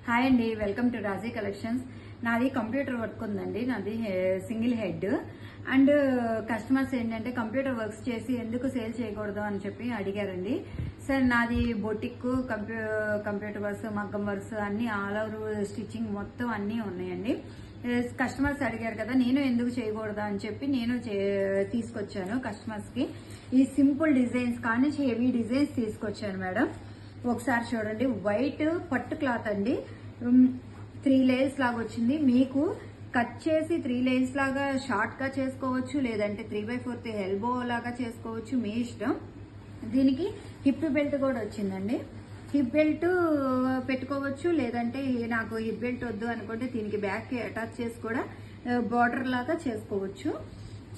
Hi అండి, welcome to Raji collections. నాది computer work ఉందండి. నాది సింగిల్ హెడ్. అండ్ కస్టమర్స్ ఏంటంటే కంప్యూటర్ వర్క్స్ చేసి ఎందుకు సేల్ చేయకూడదు అని చెప్పి అడిగారండి. సార్ నాది బొటిక్, కంప్యూటర్ వర్క్స్, మగ్గం వర్క్స్ అన్ని ఆల్ ఓవర్ స్టిచ్చింగ్ మొత్తం అన్నీ ఉన్నాయండి. కస్టమర్స్ అడిగారు కదా, నేను ఎందుకు చేయకూడదు అని చెప్పి నేను తీసుకొచ్చాను కస్టమర్స్ కి. ఈ సింపుల్ డిజైన్స్ కానీ హెవీ డిజైన్స్ తీసుకొచ్చాను మేడం. ఒకసారి చూడండి, వైట్ పట్టు క్లాత్ అండి. 3 లేయర్స్ లాగా వచ్చింది. మీకు కట్ చేసి 3 లేయర్స్ లాగా షార్ట్ గా చేసుకోవచ్చు, లేదంటే 3/4 ఎల్బో లాగా చేసుకోవచ్చు, మీ ఇష్టం. దీనికి హిప్ బెల్ట్ కూడా వచ్చిందండి. హిప్ బెల్ట్ పెట్టుకోవచ్చు, లేదంటే నాకు హిప్ బెల్ట్ వద్దు అనుకుంటే దీనికి బ్యాక్ కి అటాచ్ చేసి కూడా బార్డర్ లాగా చేసుకోవచ్చు.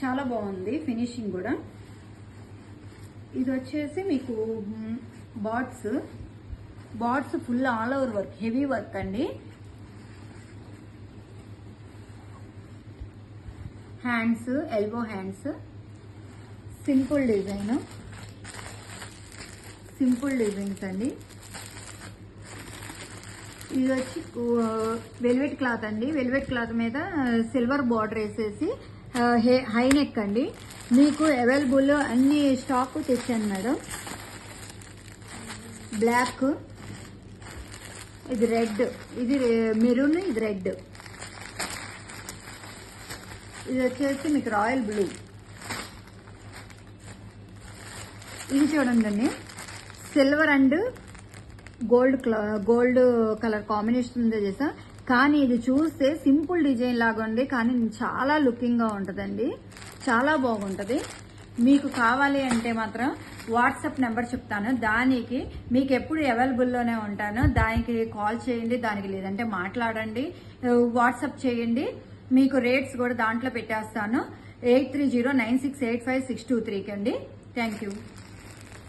చాలా బాగుంది ఫినిషింగ్ కూడా. ఇది వచ్చేసి మీకు బాట్స్ full all over work, heavy work అండి. Hands, elbow hands, simple designs అండి. ఇది వచ్చి వెల్వెట్ క్లాత్ అండి. వెల్వెట్ క్లాత్ మీద సిల్వర్ బార్డర్ వేసేసి హై నెక్ అండి. మీకు అవైలబుల్ అన్ని స్టాక్ తెచ్చాను మేడం. బ్లాక్, ఇది రెడ్, ఇది మెరూన్, ఇది రెడ్, ఇది వచ్చేసి మీకు రాయల్ బ్లూ. ఇది చూడండి అండి, silver and gold colour combination ఉందో చేసా. కానీ ఇది చూస్తే సింపుల్ డిజైన్ లాగా ఉంది, కానీ చాలా లుకింగ్ గా ఉంటుందండి. చాలా బాగుంటుంది. మీకు కావాలి అంటే మాత్రం వాట్సాప్ నెంబర్ చెప్తాను. దానికి మీకు ఎప్పుడు అవైలబుల్లోనే ఉంటాను. దానికి కాల్ చేయండి, దానికి లేదంటే మాట్లాడండి, వాట్సాప్ చేయండి. మీకు రేట్స్ కూడా దాంట్లో పెట్టేస్తాను. 8309685623 కండి. Thank you.